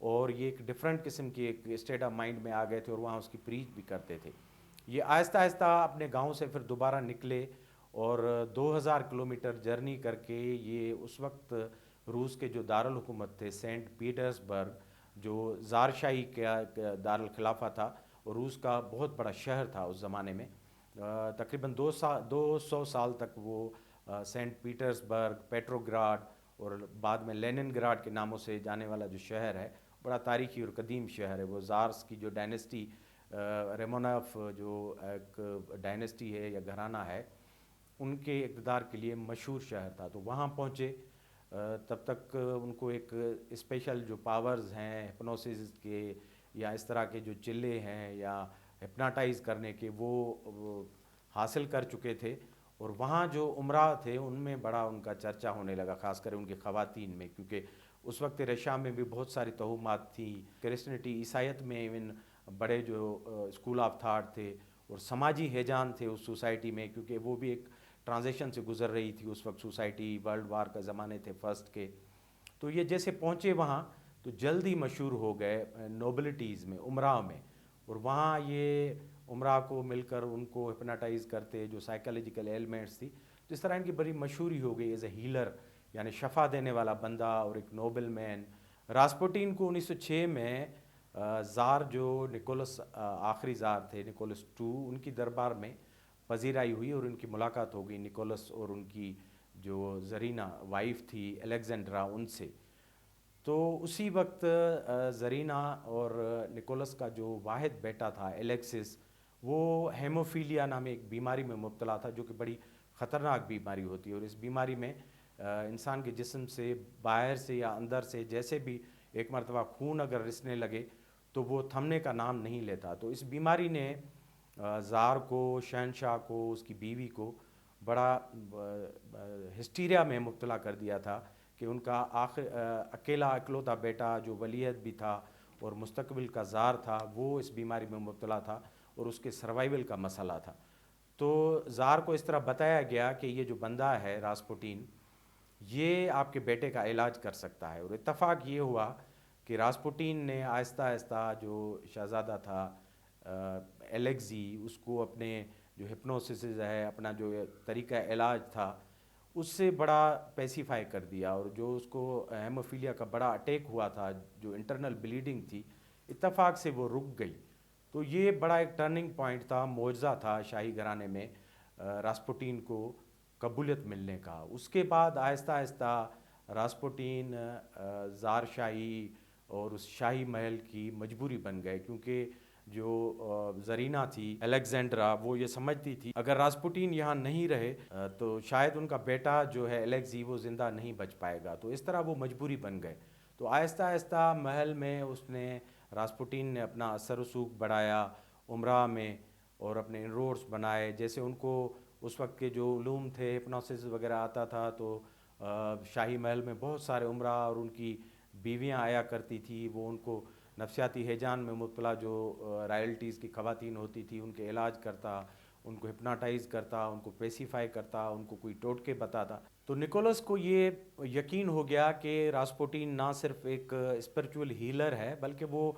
اور یہ ایک ڈفرینٹ قسم کی ایک اسٹیٹ آف مائنڈ میں آ گئے تھے اور وہاں اس کی پریچ بھی کرتے تھے. یہ آہستہ آہستہ اپنے گاؤں سے پھر دوبارہ نکلے اور 2000 کلومیٹر جرنی کر کے یہ اس وقت روس کے جو دارالحکومت تھے سینٹ پیٹرسبرگ، جو زارشاہی کا دارالخلافہ تھا اور روس کا بہت بڑا شہر تھا اس زمانے میں، تقریباً 200 سال تک وہ سینٹ پیٹرسبرگ، پیٹروگراڈ اور بعد میں لینن گراڈ کے ناموں سے جانے والا جو شہر ہے، بڑا تاریخی اور قدیم شہر ہے. وہ زارس کی جو ڈائنیسٹی، ریمونوف جو ایک ڈائنیسٹی ہے یا گھرانہ ہے، ان کے اقتدار کے لیے مشہور شہر تھا. تو وہاں پہنچے. تب تک ان کو ایک اسپیشل جو پاورز ہیں ہپنوسس کے یا اس طرح کے جو چلے ہیں یا ہپناٹائز کرنے کے، وہ حاصل کر چکے تھے. اور وہاں جو عمرا تھے ان میں بڑا ان کا چرچا ہونے لگا، خاص کر ان کی خواتین میں، کیونکہ اس وقت رشیا میں بھی بہت ساری توہمات تھیں. کرسچنٹی، عیسائیت میں ایون بڑے جو اسکول آف تھاٹ تھے اور سماجی ہیجان تھے اس سوسائٹی میں، کیونکہ وہ بھی ایک ٹرانزیشن سے گزر رہی تھی اس وقت سوسائٹی. ورلڈ وار کا زمانے تھے فرسٹ کے. تو یہ جیسے پہنچے وہاں تو جلد ہی مشہور ہو گئے نوبلٹیز میں، عمراء میں. اور وہاں یہ عمراء کو مل کر ان کو ہپناٹائز کرتے، جو سائیکالوجیکل ایلیمنٹس تھی. تو اس طرح ان کی بڑی مشہوری ہو گئی ایز اے ہیلر، یعنی شفا دینے والا بندہ اور ایک نوبل مین. راسپوٹین کو 1906 میں زار جو نکولس آخری زار تھے، نکولس ان کی دربار میں پذیرائی ہوئی اور ان کی ملاقات ہو گئی نکولس اور ان کی جو زرینہ وائف تھی الیگزینڈرا ان سے. تو اسی وقت زرینہ اور نکولس کا جو واحد بیٹا تھا الیکسس، وہ ہیموفیلیا نامی ایک بیماری میں مبتلا تھا، جو کہ بڑی خطرناک بیماری ہوتی ہے. اور اس بیماری میں انسان کے جسم سے باہر سے یا اندر سے جیسے بھی ایک مرتبہ خون اگر رسنے لگے تو وہ تھمنے کا نام نہیں لیتا. تو اس بیماری نے زار کو، شہنشاہ کو، اس کی بیوی کو بڑا ہسٹیریا میں مبتلا کر دیا تھا کہ ان کا اکیلا اکلوتا بیٹا جو ولیعہد بھی تھا اور مستقبل کا زار تھا، وہ اس بیماری میں مبتلا تھا اور اس کے سروائیول کا مسئلہ تھا. تو زار کو اس طرح بتایا گیا کہ یہ جو بندہ ہے راسپوٹین، یہ آپ کے بیٹے کا علاج کر سکتا ہے. اور اتفاق یہ ہوا کہ راسپوٹین نے آہستہ آہستہ جو شہزادہ تھا الیگزی، اس کو اپنے جو ہپنوسس ہے، اپنا جو طریقہ علاج تھا، اس سے بڑا پیسیفائی کر دیا. اور جو اس کو ہیموفیلیا کا بڑا اٹیک ہوا تھا، جو انٹرنل بلیڈنگ تھی، اتفاق سے وہ رک گئی. تو یہ بڑا ایک ٹرننگ پوائنٹ تھا، معجزہ تھا شاہی گھرانے میں راسپوٹین کو قبولیت ملنے کا. اس کے بعد آہستہ آہستہ راسپوٹین زار شاہی اور اس شاہی محل کی مجبوری بن گئے، کیونکہ جو زرینہ تھی الیگزینڈرا، وہ یہ سمجھتی تھی اگر راسپوٹین یہاں نہیں رہے تو شاید ان کا بیٹا جو ہے الیگزی وہ زندہ نہیں بچ پائے گا. تو اس طرح وہ مجبوری بن گئے. تو آہستہ آہستہ محل میں اس نے، راسپوٹین نے اپنا اثر رسوخ بڑھایا عمرہ میں اور اپنے انروڈس بنائے. جیسے ان کو اس وقت کے جو علوم تھے، ہپنوسس وغیرہ آتا تھا، تو شاہی محل میں بہت سارے عمرہ اور ان کی بیویاں آیا کرتی تھی. وہ ان کو نفسیاتی ہیجان میں مبتلا جو رائلٹیز کی خواتین ہوتی تھی ان کے علاج کرتا، ان کو ہپناٹائز کرتا، ان کو پیسیفائی کرتا، ان کو کوئی ٹوٹکے بتاتا. تو نکولس کو یہ یقین ہو گیا کہ راسپوٹین نہ صرف ایک اسپرچول ہیلر ہے بلکہ وہ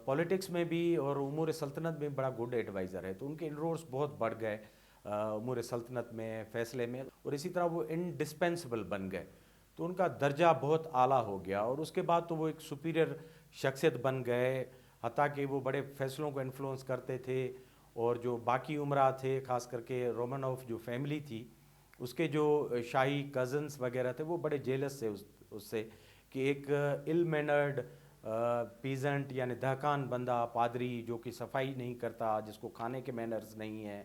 پولیٹکس میں بھی اور امور سلطنت میں بڑا گڈ ایڈوائزر ہے. تو ان کے انروڈس بہت بڑھ گئے امور سلطنت میں، فیصلے میں، اور اسی طرح وہ انڈسپینسبل بن گئے. تو ان کا درجہ بہت اعلیٰ ہو گیا اور اس کے بعد تو وہ ایک سپیریئر شخصیت بن گئے، حتیٰ کہ وہ بڑے فیصلوں کو انفلوئنس کرتے تھے. اور جو باقی عمرا تھے، خاص کر کے رومانوف جو فیملی تھی، اس کے جو شاہی کزنس وغیرہ تھے، وہ بڑے جیلس تھے اس سے کہ ایک ill mannered پیزنٹ یعنی دہقان بندہ، پادری جو کہ صفائی نہیں کرتا، جس کو کھانے کے مینرز نہیں ہیں،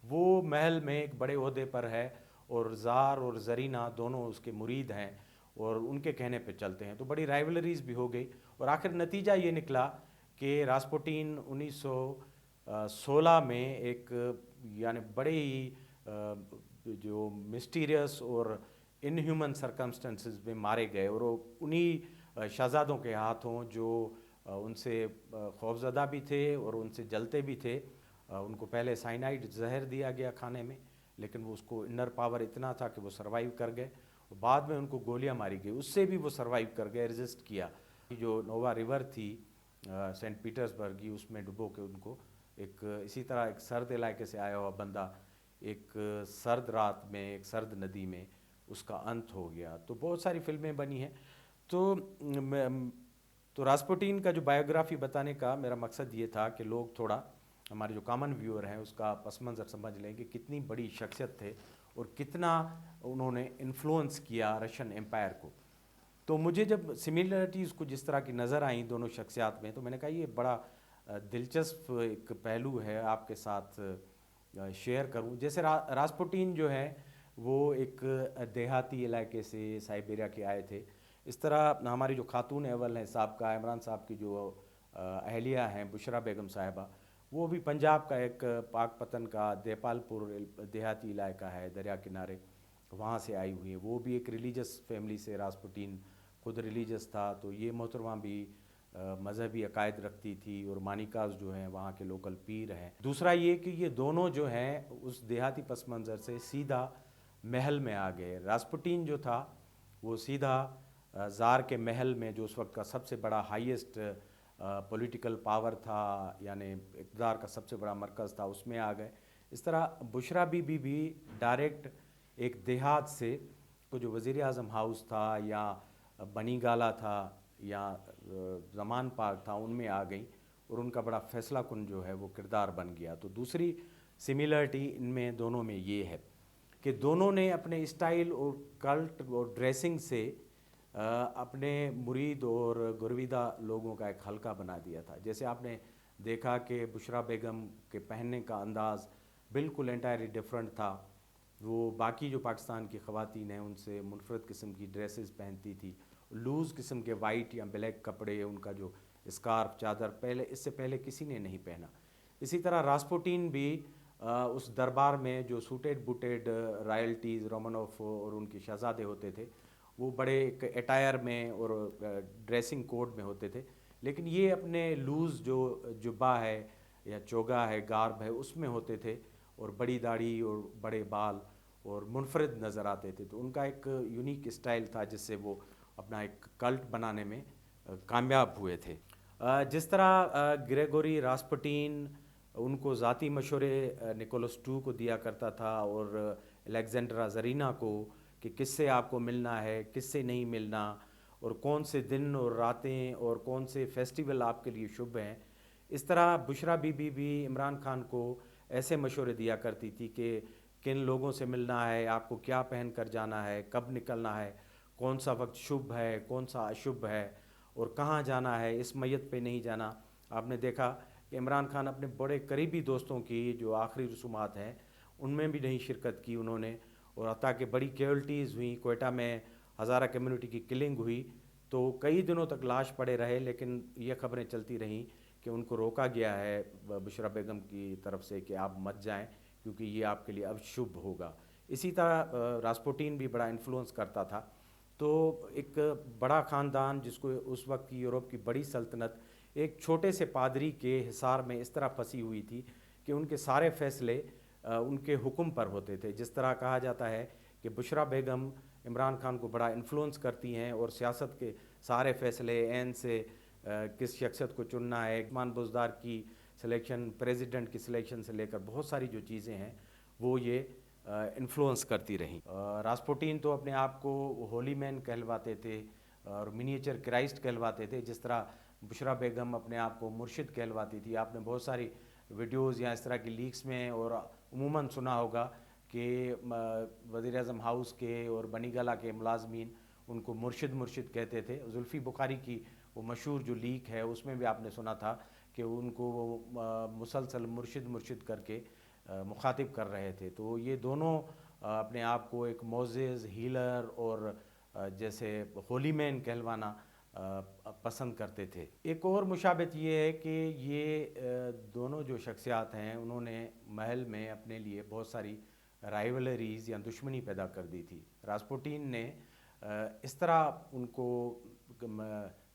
وہ محل میں ایک بڑے عہدے پر ہے اور زار اور زرینہ دونوں اس کے مرید ہیں اور ان کے کہنے پہ چلتے ہیں. تو بڑی رائیولریز بھی ہو گئی اور آخر نتیجہ یہ نکلا کہ راسپوٹین 1916 میں ایک یعنی بڑے ہی جو مسٹیریس اور ان ہیومن سرکمسٹنسز میں مارے گئے. اور وہ انہی شہزادوں کے ہاتھوں جو ان سے خوفزدہ بھی تھے اور ان سے جلتے بھی تھے. ان کو پہلے سائنائڈ زہر دیا گیا کھانے میں، لیکن وہ اس کو انر پاور اتنا تھا کہ وہ سروائیو کر گئے. بعد میں ان کو گولیاں ماری گئی، اس سے بھی وہ سروائیو کر گئے، ریزسٹ کیا. جو نووا river تھی سینٹ پیٹرزبرگ کی، اس میں ڈبو کے ان کو ایک اسی طرح ایک سرد علاقے سے آیا ہوا بندہ ایک سرد رات میں ایک سرد ندی میں اس کا انت ہو گیا. تو بہت ساری فلمیں بنی ہیں. تو تو راسپوٹین کا جو بایوگرافی بتانے کا میرا مقصد یہ تھا کہ لوگ تھوڑا ہمارے جو کامن ویور ہیں اس کا پس منظر سمجھ لیں کہ کتنی بڑی شخصیت تھے اور کتنا انہوں نے انفلوئنس کیا رشین امپائر کو. تو مجھے جب سملرٹیز کو جس طرح کی نظر آئیں دونوں شخصیات میں، تو میں نے کہا یہ بڑا دلچسپ ایک پہلو ہے آپ کے ساتھ شیئر کروں. جیسے راسپوٹین جو ہے وہ ایک دیہاتی علاقے سے سائبیریا کے آئے تھے. اس طرح ہماری جو خاتون اول ہیں صاحب کا عمران صاحب کی جو اہلیہ ہیں بشرا بیگم صاحبہ، وہ بھی پنجاب کا ایک پاک پتن کا دیپال پور دیہاتی علاقہ ہے دریا کنارے، وہاں سے آئی ہوئی ہیں. وہ بھی ایک ریلیجس فیملی سے، راسپوٹین خود ریلیجس تھا. تو یہ محترمہ بھی مذہبی عقائد رکھتی تھی اور مانیکاز جو ہیں وہاں کے لوکل پیر ہیں. دوسرا یہ کہ یہ دونوں جو ہیں اس دیہاتی پس منظر سے سیدھا محل میں آ گئے. راسپوٹین جو تھا وہ سیدھا زار کے محل میں، جو اس وقت کا سب سے بڑا ہائیسٹ پولیٹیکل پاور تھا، یعنی اقتدار کا سب سے بڑا مرکز تھا، اس میں آ گئے. اس طرح بشرا بی بی بھی ڈائریکٹ ایک دیہات سے، کو جو وزیر اعظم ہاؤس تھا یا بنی گالا تھا یا زمان پارک تھا، ان میں آ گئیں اور ان کا بڑا فیصلہ کن جو ہے وہ کردار بن گیا. تو دوسری سملرٹی ان میں دونوں میں یہ ہے کہ دونوں نے اپنے اسٹائل اور کلٹ اور ڈریسنگ سے اپنے مرید اور گرویدہ لوگوں کا ایک حلقہ بنا دیا تھا. جیسے آپ نے دیکھا کہ بشرا بیگم کے پہننے کا انداز بالکل انٹائرلی ڈیفرنٹ تھا. وہ باقی جو پاکستان کی خواتین ہیں ان سے منفرد قسم کی ڈریسز پہنتی تھی، لوز قسم کے وائٹ یا بلیک کپڑے، ان کا جو اسکارف چادر پہلے اس سے پہلے کسی نے نہیں پہنا. اسی طرح راسپوٹین بھی اس دربار میں جو سوٹیڈ بوٹیڈ رائلٹیز رومانوف اور ان کے شہزادے ہوتے تھے، وہ بڑے ایک اٹائر میں اور ڈریسنگ کوڈ میں ہوتے تھے. لیکن یہ اپنے لوز جو جبہ ہے یا چوگا ہے، گارب ہے، اس میں ہوتے تھے اور بڑی داڑھی اور بڑے بال اور منفرد نظر آتے تھے. تو ان کا ایک یونیک اسٹائل تھا جس سے وہ اپنا ایک کلٹ بنانے میں کامیاب ہوئے تھے. جس طرح گریگوری راسپوٹین ان کو ذاتی مشورے نکولس ٹو کو دیا کرتا تھا اور الیگزینڈرا زرینا کو کہ کس سے آپ کو ملنا ہے، کس سے نہیں ملنا، اور کون سے دن اور راتیں اور کون سے فیسٹیول آپ کے لیے شبھ ہیں. اس طرح بشرا بی بی بھی عمران خان کو ایسے مشورے دیا کرتی تھی کہ کن لوگوں سے ملنا ہے، آپ کو کیا پہن کر جانا ہے، کب نکلنا ہے، کون سا وقت شبھ ہے، کون سا اشبھ ہے، اور کہاں جانا ہے، اس میت پہ نہیں جانا. آپ نے دیکھا کہ عمران خان اپنے بڑے قریبی دوستوں کی جو آخری رسومات ہیں ان میں بھی نہیں شرکت کی انہوں نے، اور حتیٰ کہ بڑی کیجولٹیز ہوئیں. کوئٹہ میں ہزارہ کمیونٹی کی کلنگ ہوئی تو کئی دنوں تک لاش پڑے رہے، لیکن یہ خبریں چلتی رہیں کہ ان کو روکا گیا ہے بشرا بیگم کی طرف سے کہ آپ مت جائیں کیونکہ یہ آپ کے لیے اب شبھ ہوگا. اسی طرح راسپوٹین بھی بڑا انفلوئنس کرتا تھا. تو ایک بڑا خاندان جس کو اس وقت کی یورپ کی بڑی سلطنت ایک چھوٹے سے پادری کے حصار میں اس طرح پھنسی ہوئی تھی کہ ان کے سارے فیصلے ان کے حکم پر ہوتے تھے. جس طرح کہا جاتا ہے کہ بشرا بیگم عمران خان کو بڑا انفلوئنس کرتی ہیں اور سیاست کے سارے فیصلے عین سے کس شخصیت کو چننا ہے، مان بزدار کی سلیکشن، پریزیڈنٹ کی سلیکشن سے لے کر بہت ساری جو چیزیں ہیں وہ یہ انفلوئنس کرتی رہیں. راسپوٹین تو اپنے آپ کو ہولی مین کہلواتے تھے اور منیچر کرائسٹ کہلواتے تھے، جس طرح بشرا بیگم اپنے آپ کو مرشد کہلواتی تھی. آپ نے بہت ساری ویڈیوز یا اس طرح کی لیکس میں اور عموماً سنا ہوگا کہ وزیر اعظم ہاؤس کے اور بنی گالہ کے ملازمین ان کو مرشد مرشد کہتے تھے. زلفی بخاری کی وہ مشہور جو لیک ہے اس میں بھی آپ نے سنا تھا کہ ان کو وہ مسلسل مرشد مرشد کر کے مخاطب کر رہے تھے. تو یہ دونوں اپنے آپ کو ایک معزز، ہیلر اور جیسے ہولی مین کہلوانا پسند کرتے تھے. ایک اور مشابہت یہ ہے کہ یہ دونوں جو شخصیات ہیں انہوں نے محل میں اپنے لیے بہت ساری رائیولریز یا دشمنی پیدا کر دی تھی. راسپوٹین نے اس طرح ان کو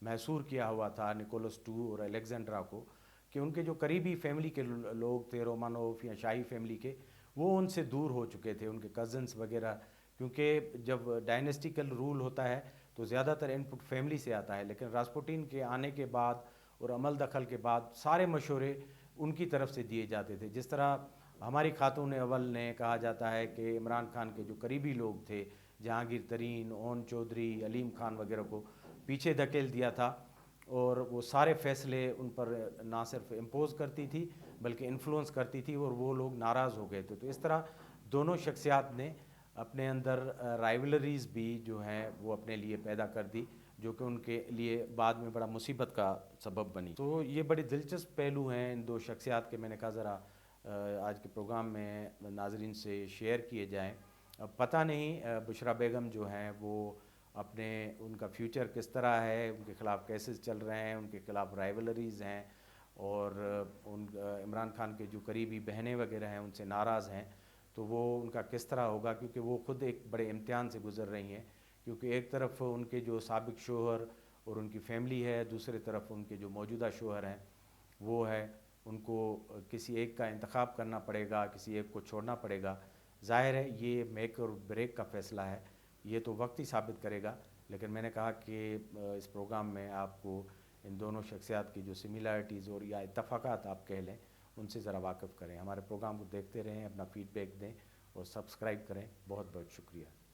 محصور کیا ہوا تھا نکولس ٹو اور الیگزینڈرا کو کہ ان کے جو قریبی فیملی کے لوگ تھے، رومانوف یا شاہی فیملی کے، وہ ان سے دور ہو چکے تھے، ان کے کزنس وغیرہ. کیونکہ جب ڈائنیسٹیکل رول ہوتا ہے تو زیادہ تر ان پٹ فیملی سے آتا ہے، لیکن راسپوٹین کے آنے کے بعد اور عمل دخل کے بعد سارے مشورے ان کی طرف سے دیے جاتے تھے. جس طرح ہماری خاتون اول نے کہا جاتا ہے کہ عمران خان کے جو قریبی لوگ تھے، جہانگیر ترین، اون چودھری، علیم خان وغیرہ کو پیچھے دھکیل دیا تھا، اور وہ سارے فیصلے ان پر نہ صرف امپوز کرتی تھی بلکہ انفلوئنس کرتی تھی، اور وہ لوگ ناراض ہو گئے تھے. تو اس طرح دونوں شخصیات نے اپنے اندر رائیولریز بھی جو ہیں وہ اپنے لیے پیدا کر دی، جو کہ ان کے لیے بعد میں بڑا مصیبت کا سبب بنی. تو یہ بڑی دلچسپ پہلو ہیں ان دو شخصیات کے، میں نے کہا ذرا آج کے پروگرام میں ناظرین سے شیئر کیے جائیں. اب پتہ نہیں بشریٰ بیگم جو ہیں وہ اپنے ان کا فیوچر کس طرح ہے، ان کے خلاف کیسز چل رہے ہیں، ان کے خلاف رائیولریز ہیں، اور ان عمران خان کے جو قریبی بہنیں وغیرہ ہیں ان سے ناراض ہیں. تو وہ ان کا کس طرح ہوگا، کیونکہ وہ خود ایک بڑے امتحان سے گزر رہی ہیں. کیونکہ ایک طرف ان کے جو سابق شوہر اور ان کی فیملی ہے، دوسری طرف ان کے جو موجودہ شوہر ہیں وہ ہے، ان کو کسی ایک کا انتخاب کرنا پڑے گا، کسی ایک کو چھوڑنا پڑے گا. ظاہر ہے یہ میک اور بریک کا فیصلہ ہے، یہ تو وقت ہی ثابت کرے گا. لیکن میں نے کہا کہ اس پروگرام میں آپ کو ان دونوں شخصیات کی جو سملیرٹیز اور یا اتفاقات آپ کہہ لیں ان سے ذرا واقف کریں. ہمارے پروگرام کو دیکھتے رہیں، اپنا فیڈ بیک دیں اور سبسکرائب کریں. بہت بہت شکریہ.